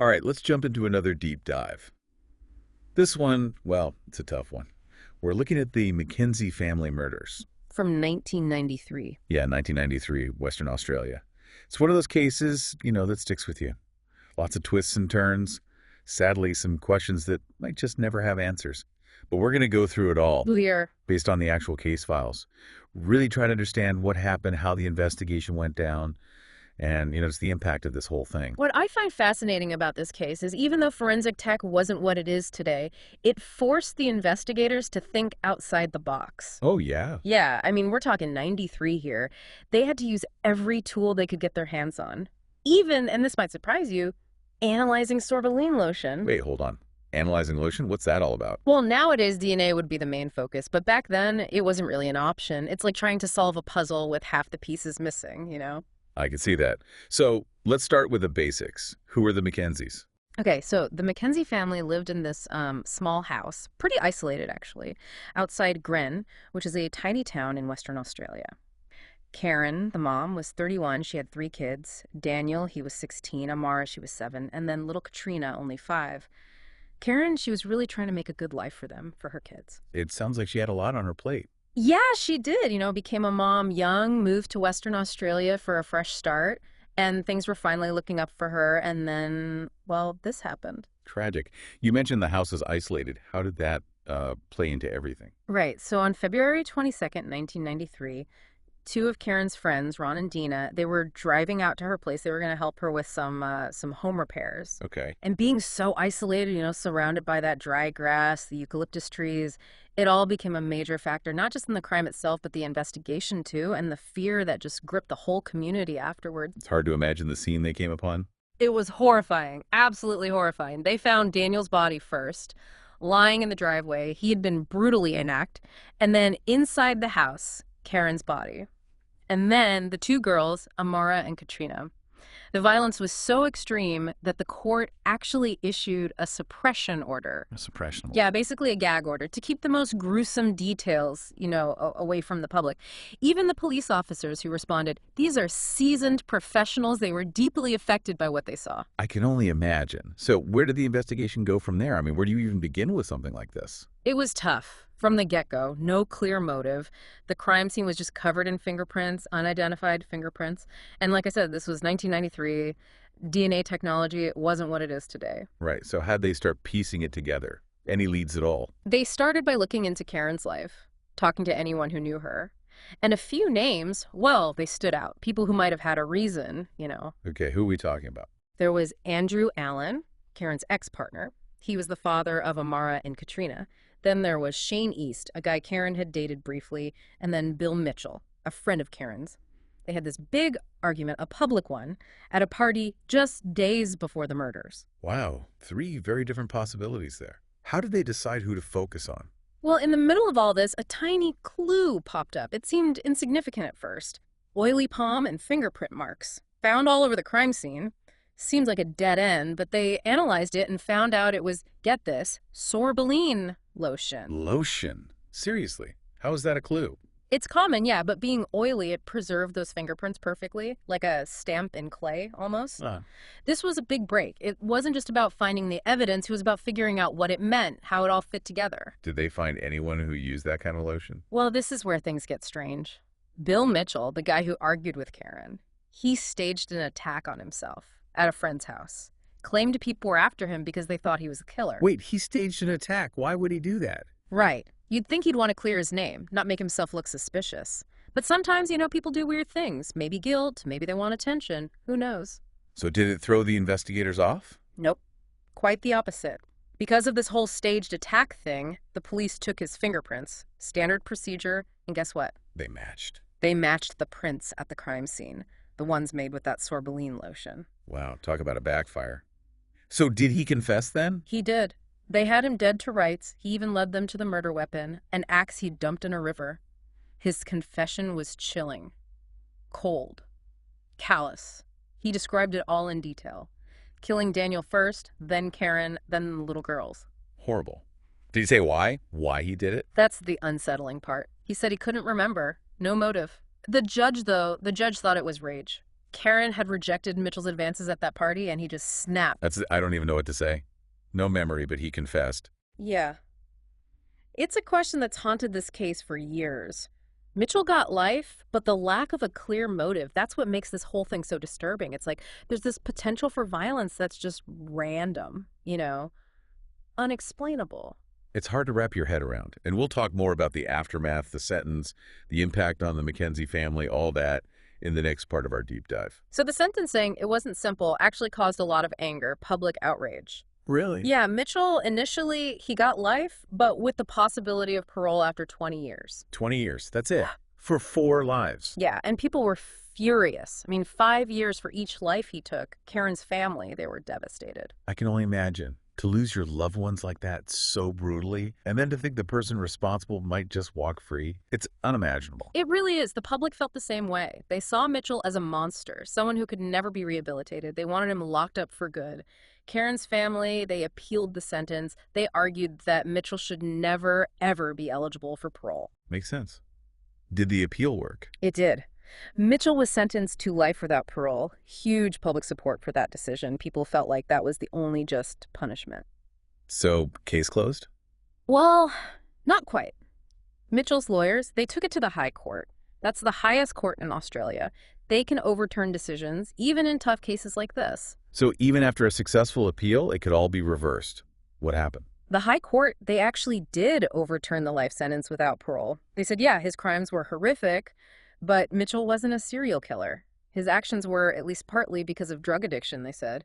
All right, let's jump into another deep dive. This one, well, it's a tough one. We're looking at the McKenzie family murders. From 1993. Yeah, 1993, Western Australia. It's one of those cases, that sticks with you. Lots of twists and turns. Sadly, some questions that might just never have answers. But we're going to go through it all Clear. based on the actual case files. Really try to understand what happened, how the investigation went down, and, just the impact of this whole thing. What I find fascinating about this case is even though forensic tech wasn't what it is today, it forced the investigators to think outside the box. Oh, yeah. Yeah, I mean, we're talking 93 here. They had to use every tool they could get their hands on. Even, and this might surprise you, analyzing sorbolene lotion. Wait, hold on. Analyzing lotion? What's that all about? Well, nowadays DNA would be the main focus, but back then it wasn't really an option. It's like trying to solve a puzzle with half the pieces missing. I can see that. So let's start with the basics. Who are the McKenzies? Okay, so the McKenzie family lived in this small house, pretty isolated actually, outside Gren, which is a tiny town in Western Australia. Karen, the mom, was 31. She had 3 kids. Daniel, he was 16. Amara, she was 7. And then little Katrina, only 5. Karen, she was really trying to make a good life for them, for her kids. It sounds like she had a lot on her plate. Yeah, she did. Became a mom young, moved to Western Australia for a fresh start, and things were finally looking up for her. And then, well, this happened. Tragic. You mentioned the house is isolated. How did that play into everything? Right. So on February 22nd, 1993, 2 of Karen's friends, Ron and Dina, they were driving out to her place. They were going to help her with some home repairs. Okay. And being so isolated, surrounded by that dry grass, the eucalyptus trees, it all became a major factor, not just in the crime itself, but the investigation too, and the fear that just gripped the whole community afterwards. It's hard to imagine the scene they came upon. It was horrifying, absolutely horrifying. They found Daniel's body first, lying in the driveway. He had been brutally inactive. And then inside the house, Karen's body. And then the 2 girls, Amara and Katrina. The violence was so extreme that the court actually issued a suppression order. A suppression. Yeah, basically a gag order to keep the most gruesome details, away from the public. Even the police officers who responded, these are seasoned professionals. They were deeply affected by what they saw. I can only imagine. So where did the investigation go from there? I mean, where do you even begin with something like this? It was tough. From the get-go, no clear motive. The crime scene was just covered in fingerprints, unidentified fingerprints. And like I said, this was 1993. DNA technology wasn't what it is today. Right. So how'd they start piecing it together? Any leads at all? They started by looking into Karen's life, talking to anyone who knew her. And a few names, well, they stood out. People who might have had a reason. Okay, who are we talking about? There was Andrew Allen, Karen's ex-partner. He was the father of Amara and Katrina. Then there was Shane East, a guy Karen had dated briefly, and then Bill Mitchell, a friend of Karen's. They had this big argument, a public one, at a party just days before the murders. Wow, 3 very different possibilities there. How did they decide who to focus on? Well, in the middle of all this, a tiny clue popped up. It seemed insignificant at first. Oily palm and fingerprint marks, found all over the crime scene. Seems like a dead end, but they analyzed it and found out it was, get this, sorbolene lotion. Lotion? Seriously? How is that a clue? It's common, yeah, but being oily, it preserved those fingerprints perfectly, like a stamp in clay, almost. This was a big break. It wasn't just about finding the evidence, it was about figuring out what it meant, how it all fit together. Did they find anyone who used that kind of lotion? Well, this is where things get strange. Bill Mitchell, the guy who argued with Karen, he staged an attack on himself at a friend's house. Claimed people were after him because they thought he was a killer. Wait, he staged an attack. Why would he do that? Right. You'd think he'd want to clear his name, not make himself look suspicious. But sometimes, people do weird things. Maybe guilt, maybe they want attention. Who knows? So did it throw the investigators off? Nope. Quite the opposite. Because of this whole staged attack thing, the police took his fingerprints, standard procedure, and guess what? They matched. They matched the prints at the crime scene, the ones made with that sorbolene lotion. Wow, talk about a backfire. So did he confess then? He did. They had him dead to rights. He even led them to the murder weapon, an axe he dumped in a river. His confession was chilling, cold, callous. He described it all in detail. Killing Daniel first, then Karen, then the little girls. Horrible. Did he say why? Why he did it? That's the unsettling part. He said he couldn't remember. No motive. The judge thought it was rage. Karen had rejected Mitchell's advances at that party, and he just snapped. I don't even know what to say. No memory, but he confessed. Yeah. It's a question that's haunted this case for years. Mitchell got life, but the lack of a clear motive, that's what makes this whole thing so disturbing. It's like there's this potential for violence that's just random, unexplainable. It's hard to wrap your head around. And we'll talk more about the aftermath, the sentence, the impact on the McKenzie family, all that in the next part of our deep dive. So the sentencing, it wasn't simple, actually caused a lot of anger, public outrage. Really? Yeah, Mitchell, initially, he got life, but with the possibility of parole after 20 years. 20 years. That's it. For 4 lives. Yeah, and people were furious. I mean, 5 years for each life he took. Karen's family, they were devastated. I can only imagine. To lose your loved ones like that so brutally, and then to think the person responsible might just walk free, it's unimaginable. It really is. The public felt the same way. They saw Mitchell as a monster, someone who could never be rehabilitated. They wanted him locked up for good. Karen's family, they appealed the sentence. They argued that Mitchell should never, ever be eligible for parole. Makes sense. Did the appeal work? It did. Mitchell was sentenced to life without parole. Huge public support for that decision. People felt like that was the only just punishment. So, case closed? Well, not quite. Mitchell's lawyers, they took it to the High Court. That's the highest court in Australia. They can overturn decisions, even in tough cases like this. So even after a successful appeal, it could all be reversed. What happened? The High Court, they actually did overturn the life sentence without parole. They said, yeah, his crimes were horrific, but Mitchell wasn't a serial killer. His actions were at least partly because of drug addiction, they said.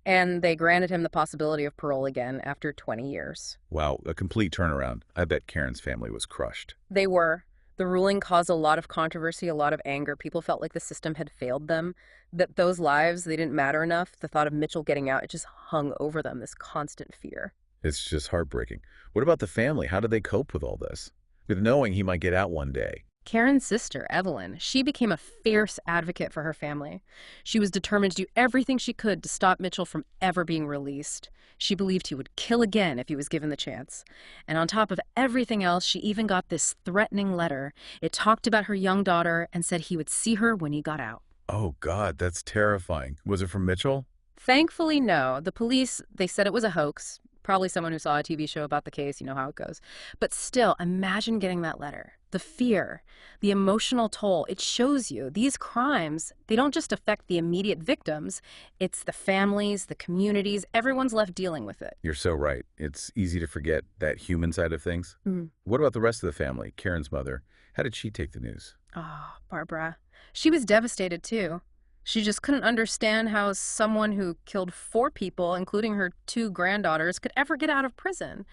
And they granted him the possibility of parole again after 20 years. Wow, a complete turnaround. I bet Karen's family was crushed. They were. The ruling caused a lot of controversy, a lot of anger. People felt like the system had failed them, that those lives, they didn't matter enough. The thought of Mitchell getting out, it just hung over them, this constant fear. It's just heartbreaking. What about the family? How did they cope with all this? With knowing he might get out one day? Karen's sister, Evelyn, she became a fierce advocate for her family. She was determined to do everything she could to stop Mitchell from ever being released. She believed he would kill again if he was given the chance. And on top of everything else, she even got this threatening letter. It talked about her young daughter and said he would see her when he got out. Oh, God, that's terrifying. Was it from Mitchell? Thankfully, no. The police, they said it was a hoax. Probably someone who saw a TV show about the case, you know how it goes. But still, imagine getting that letter. The fear, the emotional toll, it shows you these crimes, they don't just affect the immediate victims. It's the families, the communities, everyone's left dealing with it. You're so right. It's easy to forget that human side of things. What about the rest of the family? Karen's mother. How did she take the news? Oh, Barbara. She was devastated too. She just couldn't understand how someone who killed 4 people, including her 2 granddaughters, could ever get out of prison.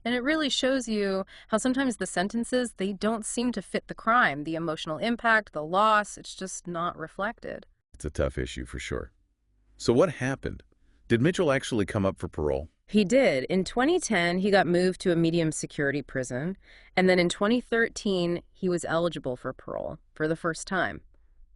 And it really shows you how sometimes the sentences, they don't seem to fit the crime. The emotional impact, the loss, it's just not reflected. It's a tough issue for sure. So what happened? Did Mitchell actually come up for parole? He did. In 2010, he got moved to a medium security prison. And then in 2013, he was eligible for parole for the first time.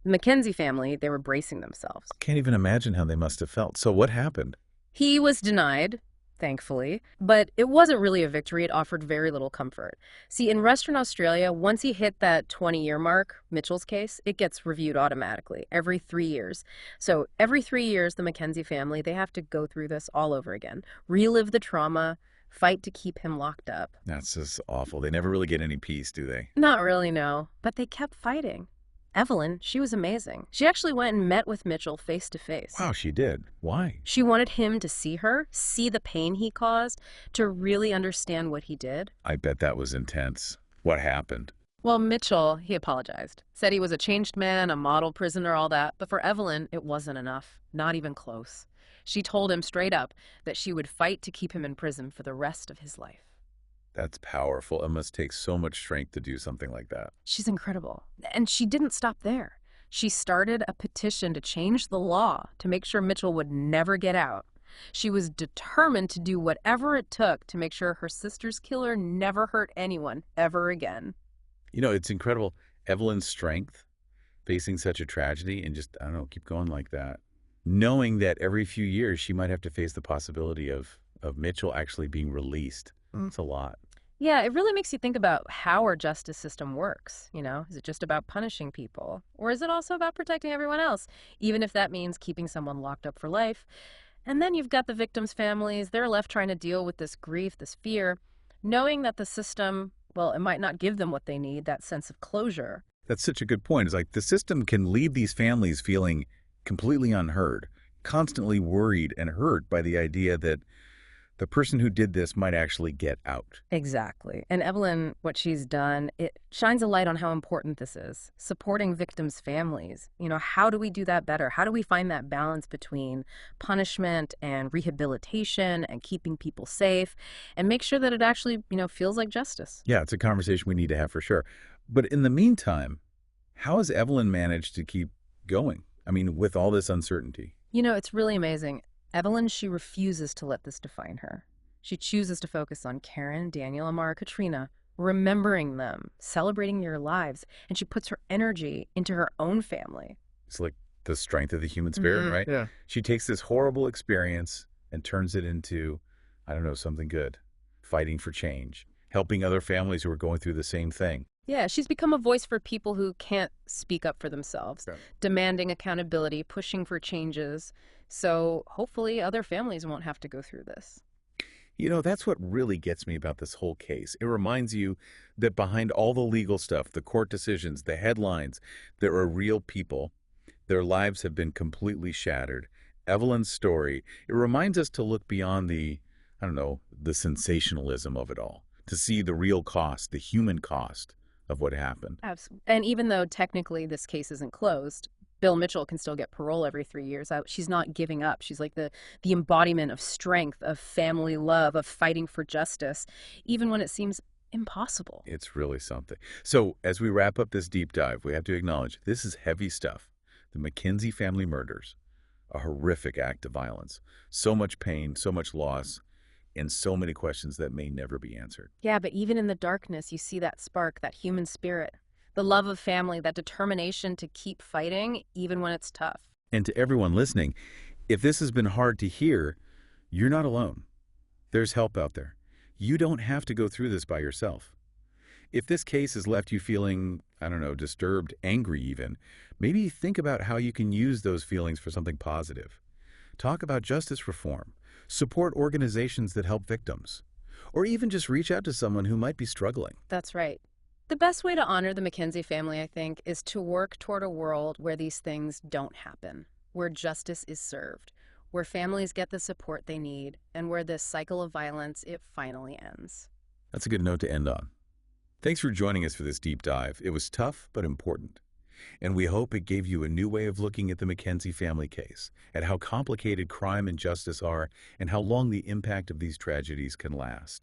The McKenzie family, they were bracing themselves. Can't even imagine how they must have felt. So what happened? He was denied, thankfully, but it wasn't really a victory. It offered very little comfort. See, in Western Australia, once he hit that 20-year mark, Mitchell's case, it gets reviewed automatically every 3 years. So every 3 years, the McKenzie family, they have to go through this all over again, relive the trauma, fight to keep him locked up. That's just awful. They never really get any peace, do they? Not really, no, but they kept fighting. Evelyn, she was amazing. She actually went and met with Mitchell face to face. Wow, she did. Why? She wanted him to see her, see the pain he caused, to really understand what he did. I bet that was intense. What happened? Well, Mitchell, he apologized. Said he was a changed man, a model prisoner, all that. But for Evelyn, it wasn't enough. Not even close. She told him straight up that she would fight to keep him in prison for the rest of his life. That's powerful. It must take so much strength to do something like that. She's incredible. And she didn't stop there. She started a petition to change the law to make sure Mitchell would never get out. She was determined to do whatever it took to make sure her sister's killer never hurt anyone ever again. You know, it's incredible. Evelyn's strength, facing such a tragedy and just, I don't know, keep going like that. Knowing that every few years she might have to face the possibility of Mitchell actually being released. It's a lot. Yeah, it really makes you think about how our justice system works. Is it just about punishing people? Or is it also about protecting everyone else, even if that means keeping someone locked up for life? And then you've got the victims' families. They're left trying to deal with this grief, this fear, knowing that the system, well, it might not give them what they need, that sense of closure. That's such a good point. It's like the system can leave these families feeling completely unheard, constantly worried and hurt by the idea that the person who did this might actually get out. Exactly. And Evelyn, what she's done, it shines a light on how important this is. Supporting victims' families. How do we do that better? How do we find that balance between punishment and rehabilitation and keeping people safe and make sure that it actually, feels like justice? Yeah, it's a conversation we need to have for sure. But in the meantime, how has Evelyn managed to keep going? I mean, with all this uncertainty. It's really amazing. Evelyn, she refuses to let this define her. She chooses to focus on Karen, Daniel, Amara, Katrina, remembering them, celebrating their lives, and she puts her energy into her own family. It's like the strength of the human spirit, right? Yeah. She takes this horrible experience and turns it into, I don't know, something good. Fighting for change, helping other families who are going through the same thing. Yeah, she's become a voice for people who can't speak up for themselves, Right. demanding accountability, pushing for changes. So hopefully other families won't have to go through this. That's what really gets me about this whole case. It reminds you that behind all the legal stuff, the court decisions, the headlines, there are real people. Their lives have been completely shattered. Evelyn's story, it reminds us to look beyond the, I don't know, the sensationalism of it all, to see the real cost, the human cost of what happened. Absolutely. And even though technically this case isn't closed, Bill Mitchell can still get parole every 3 years. She's not giving up. She's like the embodiment of strength, of family love, of fighting for justice, even when it seems impossible. It's really something. So, as we wrap up this deep dive, we have to acknowledge this is heavy stuff. The McKenzie family murders, a horrific act of violence. So much pain, so much loss, and so many questions that may never be answered. Yeah, but even in the darkness, you see that spark, that human spirit, the love of family, that determination to keep fighting even when it's tough. And to everyone listening, if this has been hard to hear, you're not alone. There's help out there. You don't have to go through this by yourself. If this case has left you feeling, I don't know, disturbed, angry even, maybe think about how you can use those feelings for something positive. Talk about justice reform. Support organizations that help victims. Or even just reach out to someone who might be struggling. That's right. The best way to honor the McKenzie family, I think, is to work toward a world where these things don't happen, where justice is served, where families get the support they need, and where this cycle of violence, it finally ends. That's a good note to end on. Thanks for joining us for this deep dive. It was tough, but important. And we hope it gave you a new way of looking at the McKenzie family case, at how complicated crime and justice are, and how long the impact of these tragedies can last.